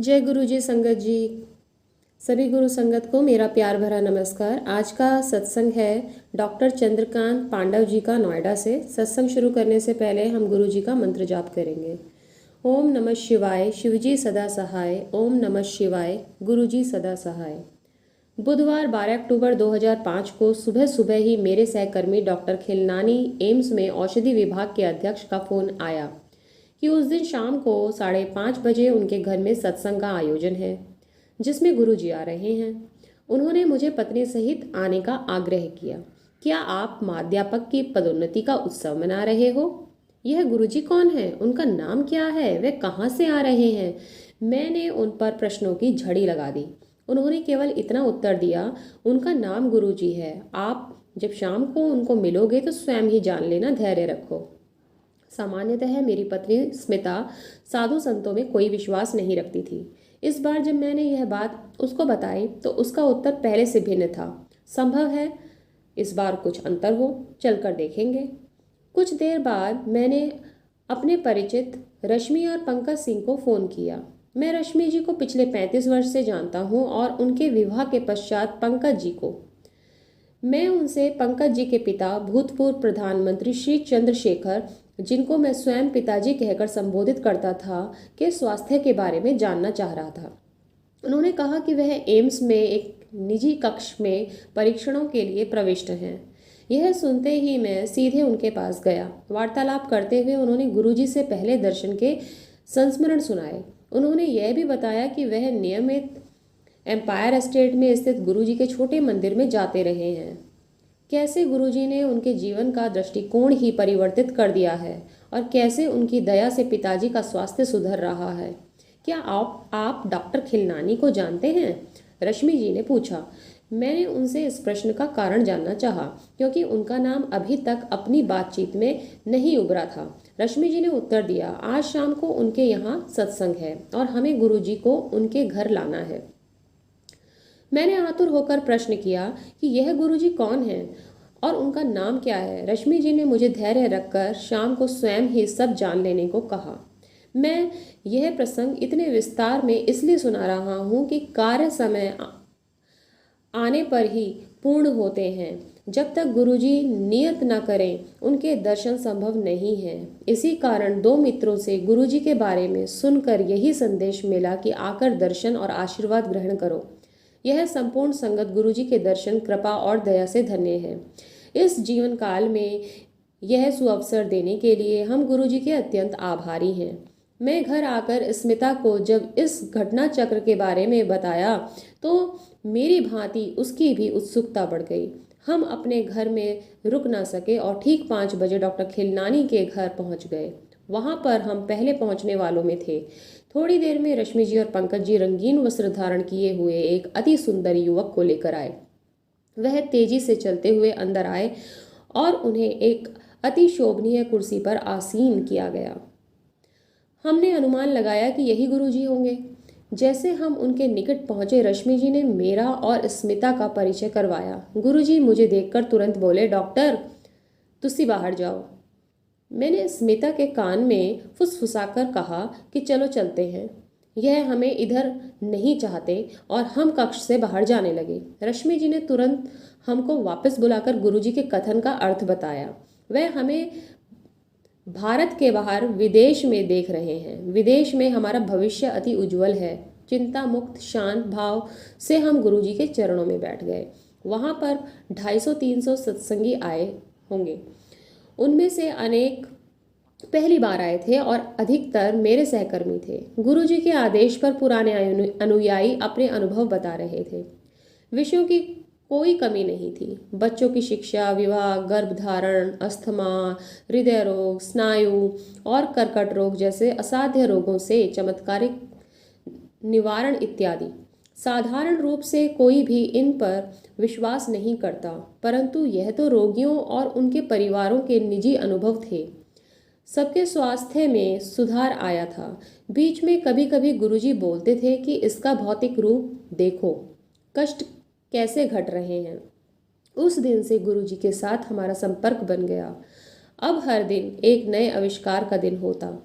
जय गुरु जी संगत जी। सभी गुरु संगत को मेरा प्यार भरा नमस्कार। आज का सत्संग है डॉक्टर चंद्रकांत पांडव जी का, नोएडा से। सत्संग शुरू करने से पहले हम गुरु जी का मंत्र जाप करेंगे। ओम नमः शिवाय, शिवजी सदा सहाय। ओम नमः शिवाय, गुरु जी सदा सहाय। बुधवार 12 अक्टूबर 2005 को सुबह सुबह ही मेरे सहकर्मी डॉक्टर खिलनानी एम्स में औषधि विभाग के अध्यक्ष का फोन आया कि उस दिन शाम को 5:30 बजे उनके घर में सत्संग का आयोजन है जिसमें गुरुजी आ रहे हैं। उन्होंने मुझे पत्नी सहित आने का आग्रह किया। क्या आप माध्यापक की पदोन्नति का उत्सव मना रहे हो? यह गुरुजी कौन है? उनका नाम क्या है? वे कहाँ से आ रहे हैं? मैंने उन पर प्रश्नों की झड़ी लगा दी। उन्होंने केवल इतना उत्तर दिया, उनका नाम गुरुजी है। आप जब शाम को उनको मिलोगे तो स्वयं ही जान लेना, धैर्य रखो। सामान्यतः मेरी पत्नी स्मिता साधु संतों में कोई विश्वास नहीं रखती थी। इस बार जब मैंने यह बात उसको बताई तो उसका उत्तर पहले से भिन्न था। संभव है इस बार कुछ अंतर हो, चलकर देखेंगे। कुछ देर बाद मैंने अपने परिचित रश्मि और पंकज सिंह को फ़ोन किया। मैं रश्मि जी को पिछले 35 वर्ष से जानता हूँ और उनके विवाह के पश्चात पंकज जी को। मैं उनसे पंकज जी के पिता भूतपूर्व प्रधानमंत्री श्री चंद्रशेखर, जिनको मैं स्वयं पिताजी कहकर संबोधित करता था, के स्वास्थ्य के बारे में जानना चाह रहा था। उन्होंने कहा कि वह एम्स में एक निजी कक्ष में परीक्षणों के लिए प्रविष्ट हैं। यह सुनते ही मैं सीधे उनके पास गया। वार्तालाप करते हुए उन्होंने गुरुजी से पहले दर्शन के संस्मरण सुनाए। उन्होंने यह भी बताया कि वह नियमित एम्पायर एस्टेट में स्थित गुरुजी के छोटे मंदिर में जाते रहे हैं। कैसे गुरुजी ने उनके जीवन का दृष्टिकोण ही परिवर्तित कर दिया है और कैसे उनकी दया से पिताजी का स्वास्थ्य सुधर रहा है। क्या आप डॉक्टर खिलनानी को जानते हैं? रश्मि जी ने पूछा। मैंने उनसे इस प्रश्न का कारण जानना चाहा क्योंकि उनका नाम अभी तक अपनी बातचीत में नहीं उभरा था। रश्मि जी ने उत्तर दिया, आज शाम को उनके यहाँ सत्संग है और हमें गुरुजी को उनके घर लाना है। मैंने आतुर होकर प्रश्न किया कि यह गुरुजी कौन है और उनका नाम क्या है। रश्मि जी ने मुझे धैर्य रखकर शाम को स्वयं ही सब जान लेने को कहा। मैं यह प्रसंग इतने विस्तार में इसलिए सुना रहा हूँ कि कार्य समय आने पर ही पूर्ण होते हैं। जब तक गुरुजी नियत न करें उनके दर्शन संभव नहीं है। इसी कारण दो मित्रों से गुरुजी के बारे में सुनकर यही संदेश मिला कि आकर दर्शन और आशीर्वाद ग्रहण करो। यह संपूर्ण संगत गुरुजी के दर्शन, कृपा और दया से धन्य है। इस जीवन काल में यह सुअवसर देने के लिए हम गुरुजी के अत्यंत आभारी हैं। मैं घर आकर स्मिता को जब इस घटना चक्र के बारे में बताया तो मेरी भांति उसकी भी उत्सुकता बढ़ गई। हम अपने घर में रुक ना सके और ठीक 5 बजे डॉक्टर खिलनानी के घर पहुंच गए। वहां पर हम पहले पहुंचने वालों में थे। थोड़ी देर में रश्मि जी और पंकज जी रंगीन वस्त्र धारण किए हुए एक अति सुंदर युवक को लेकर आए। वह तेजी से चलते हुए अंदर आए और उन्हें एक अति शोभनीय कुर्सी पर आसीन किया गया। हमने अनुमान लगाया कि यही गुरुजी होंगे। जैसे हम उनके निकट पहुंचे, रश्मि जी ने मेरा और स्मिता का परिचय करवाया। गुरुजी मुझे देखकर तुरंत बोले, डॉक्टर तुसी बाहर जाओ। मैंने स्मिता के कान में फुसफुसाकर कहा कि चलो चलते हैं, यह हमें इधर नहीं चाहते, और हम कक्ष से बाहर जाने लगे। रश्मि जी ने तुरंत हमको वापस बुलाकर गुरुजी के कथन का अर्थ बताया। वह हमें भारत के बाहर विदेश में देख रहे हैं। विदेश में हमारा भविष्य अति उज्जवल है। चिंता मुक्त शांत भाव से हम गुरुजी के चरणों में बैठ गए। वहाँ पर 250-300 सत्संगी आए होंगे। उनमें से अनेक पहली बार आए थे और अधिकतर मेरे सहकर्मी थे। गुरुजी के आदेश पर पुराने अनुयायी अपने अनुभव बता रहे थे। विषयों की कोई कमी नहीं थी। बच्चों की शिक्षा, विवाह, गर्भधारण, अस्थमा, हृदय रोग, स्नायु और कर्कट रोग जैसे असाध्य रोगों से चमत्कारिक निवारण इत्यादि। साधारण रूप से कोई भी इन पर विश्वास नहीं करता, परंतु यह तो रोगियों और उनके परिवारों के निजी अनुभव थे। सबके स्वास्थ्य में सुधार आया था। बीच में कभी कभी गुरुजी बोलते थे कि इसका भौतिक रूप देखो, कष्ट कैसे घट रहे हैं। उस दिन से गुरुजी के साथ हमारा संपर्क बन गया। अब हर दिन एक नए आविष्कार का दिन होता,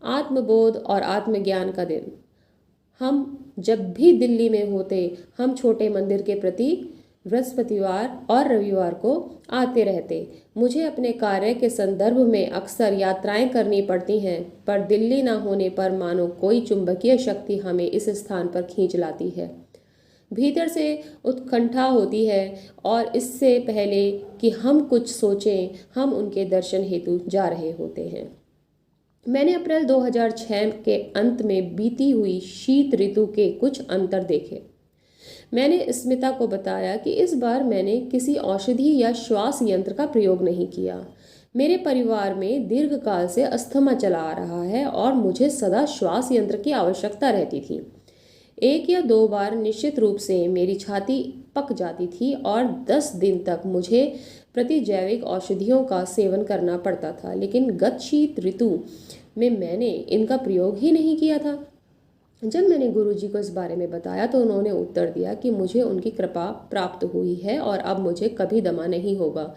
आत्मबोध और आत्मज्ञान का दिन। हम जब भी दिल्ली में होते, हम छोटे मंदिर के प्रति बृहस्पतिवार और रविवार को आते रहते। मुझे अपने कार्य के संदर्भ में अक्सर यात्राएं करनी पड़ती हैं, पर दिल्ली न होने पर मानो कोई चुंबकीय शक्ति हमें इस स्थान पर खींच लाती है। भीतर से उत्कंठा होती है और इससे पहले कि हम कुछ सोचें, हम उनके दर्शन हेतु जा रहे होते हैं। मैंने अप्रैल 2006 के अंत में बीती हुई शीत ऋतु के कुछ अंतर देखे। मैंने स्मिता को बताया कि इस बार मैंने किसी औषधि या श्वास यंत्र का प्रयोग नहीं किया। मेरे परिवार में दीर्घकाल से अस्थमा चला आ रहा है और मुझे सदा श्वास यंत्र की आवश्यकता रहती थी। 1 या 2 बार निश्चित रूप से मेरी छाती पक जाती थी और 10 दिन तक मुझे प्रतिजैविक औषधियों का सेवन करना पड़ता था, लेकिन गत शीत ऋतु में मैंने इनका प्रयोग ही नहीं किया था। जब मैंने गुरुजी को इस बारे में बताया तो उन्होंने उत्तर दिया कि मुझे उनकी कृपा प्राप्त हुई है और अब मुझे कभी दमा नहीं होगा।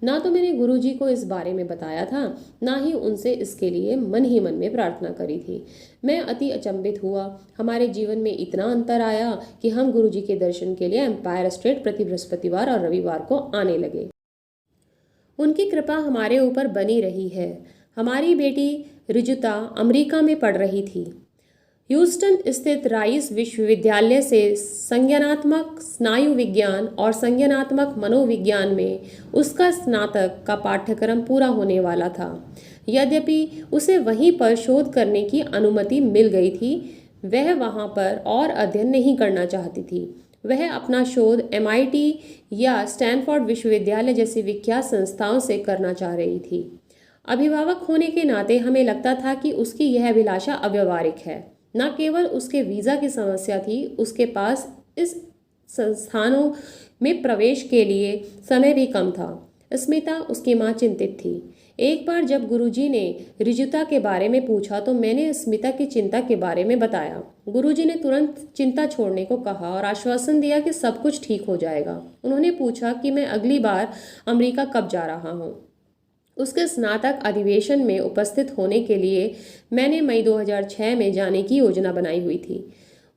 ना तो मैंने गुरुजी को इस बारे में बताया था, ना ही उनसे इसके लिए मन ही मन में प्रार्थना करी थी। मैं अति अचंभित हुआ। हमारे जीवन में इतना अंतर आया कि हम गुरुजी के दर्शन के लिए एम्पायर स्टेट प्रति बृहस्पतिवार और रविवार को आने लगे। उनकी कृपा हमारे ऊपर बनी रही है। हमारी बेटी रिजुता अमेरिका में पढ़ रही थी। ह्यूस्टन स्थित राइस विश्वविद्यालय से संज्ञानात्मक स्नायु विज्ञान और संज्ञानात्मक मनोविज्ञान में उसका स्नातक का पाठ्यक्रम पूरा होने वाला था। यद्यपि उसे वहीं पर शोध करने की अनुमति मिल गई थी, वह वहां पर और अध्ययन नहीं करना चाहती थी। वह अपना शोध MIT या स्टैनफोर्ड विश्वविद्यालय जैसी विख्यात संस्थाओं से करना चाह रही थी। अभिभावक होने के नाते हमें लगता था कि उसकी यह अभिलाषा अव्यावहारिक है। न केवल उसके वीज़ा की समस्या थी, उसके पास इस संस्थानों में प्रवेश के लिए समय भी कम था। स्मिता, उसकी माँ, चिंतित थी। एक बार जब गुरुजी ने रिजुता के बारे में पूछा तो मैंने स्मिता की चिंता के बारे में बताया। गुरुजी ने तुरंत चिंता छोड़ने को कहा और आश्वासन दिया कि सब कुछ ठीक हो जाएगा। उन्होंने पूछा कि मैं अगली बार अमेरिका कब जा रहा हूँ। उसके स्नातक अधिवेशन में उपस्थित होने के लिए मैंने मई 2006 में जाने की योजना बनाई हुई थी।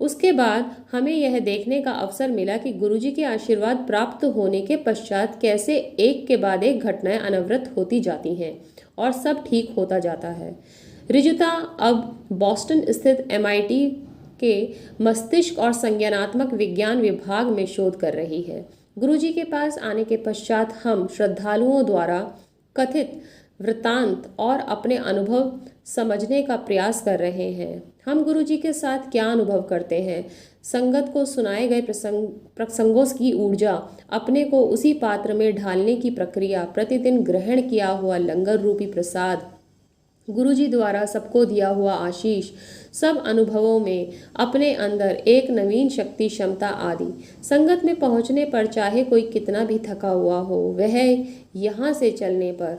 उसके बाद हमें यह देखने का अवसर मिला कि गुरुजी के आशीर्वाद प्राप्त होने के पश्चात कैसे एक के बाद एक घटनाएं अनवरत होती जाती हैं और सब ठीक होता जाता है। रिजुता अब बॉस्टन स्थित MIT के मस्तिष्क और संज्ञानात्मक विज्ञान विभाग में शोध कर रही है। गुरुजी के पास आने के पश्चात हम श्रद्धालुओं द्वारा कथित वृत्तांत और अपने अनुभव समझने का प्रयास कर रहे हैं। हम गुरुजी के साथ क्या अनुभव करते हैं, संगत को सुनाए गए प्रसंगों की ऊर्जा, अपने को उसी पात्र में ढालने की प्रक्रिया, प्रतिदिन ग्रहण किया हुआ लंगर रूपी प्रसाद, गुरुजी द्वारा सबको दिया हुआ आशीष, सब अनुभवों में अपने अंदर एक नवीन शक्ति, क्षमता आदि। संगत में पहुंचने पर चाहे कोई कितना भी थका हुआ हो, वह यहाँ से चलने पर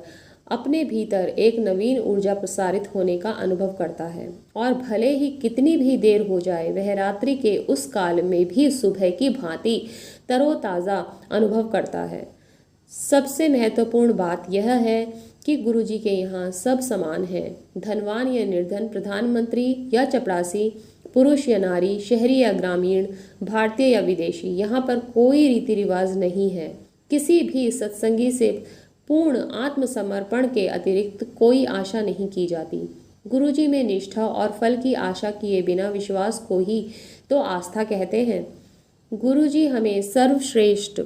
अपने भीतर एक नवीन ऊर्जा प्रसारित होने का अनुभव करता है और भले ही कितनी भी देर हो जाए, वह रात्रि के उस काल में भी सुबह की भांति तरोताज़ा अनुभव करता है। सबसे महत्वपूर्ण बात यह है कि गुरुजी के यहाँ सब समान हैं, धनवान या निर्धन, प्रधानमंत्री या चपरासी, पुरुष या नारी, शहरी या ग्रामीण, भारतीय या विदेशी। यहाँ पर कोई रीति रिवाज नहीं है। किसी भी सत्संगी से पूर्ण आत्मसमर्पण के अतिरिक्त कोई आशा नहीं की जाती। गुरुजी में निष्ठा और फल की आशा किए बिना विश्वास को ही तो आस्था कहते हैं। गुरुजी हमें सर्वश्रेष्ठ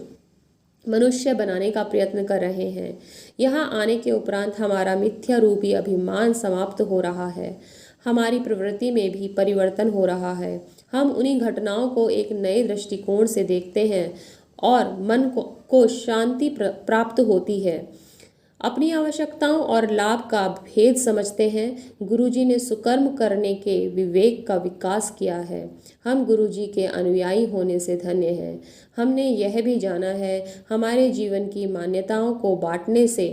मनुष्य बनाने का प्रयत्न कर रहे हैं। यहाँ आने के उपरांत हमारा मिथ्या रूपी अभिमान समाप्त हो रहा है। हमारी प्रवृत्ति में भी परिवर्तन हो रहा है। हम उन्हीं घटनाओं को एक नए दृष्टिकोण से देखते हैं और मन को शांति प्राप्त होती है। अपनी आवश्यकताओं और लाभ का भेद समझते हैं। गुरुजी ने सुकर्म करने के विवेक का विकास किया है। हम गुरुजी के अनुयायी होने से धन्य हैं। हमने यह भी जाना है, हमारे जीवन की मान्यताओं को बांटने से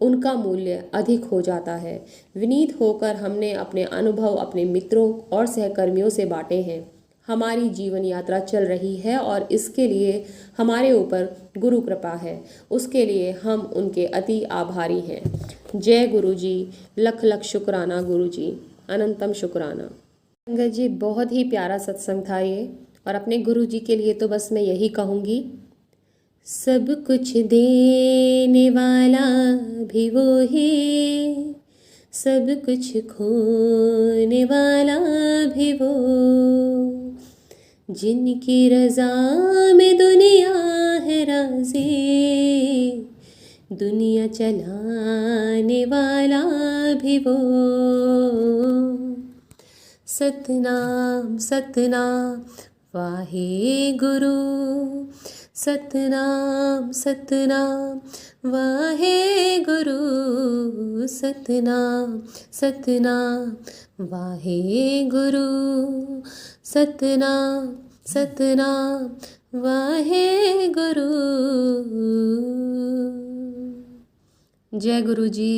उनका मूल्य अधिक हो जाता है। विनीत होकर हमने अपने अनुभव अपने मित्रों और सहकर्मियों से बांटे हैं। हमारी जीवन यात्रा चल रही है और इसके लिए हमारे ऊपर गुरु कृपा है। उसके लिए हम उनके अति आभारी हैं। जय गुरुजी, लख लख शुक्राना गुरुजी, अनंतम शुक्राना। संगत जी, बहुत ही प्यारा सत्संग था ये। और अपने गुरु जी के लिए तो बस मैं यही कहूँगी, सब कुछ देने वाला भी वो है, सब कुछ खोने वाला भी वो, जिनकी रज़ा में दुनिया है राज़ी, दुनिया चलाने वाला भी वो। सतनाम सतनाम वाहे गुरु, सतनाम सतनाम वाहे गुरु, सतनाम सतनाम वाहे गुरु, सतनाम सतनाम वाहे गुरु। जय गुरु जी।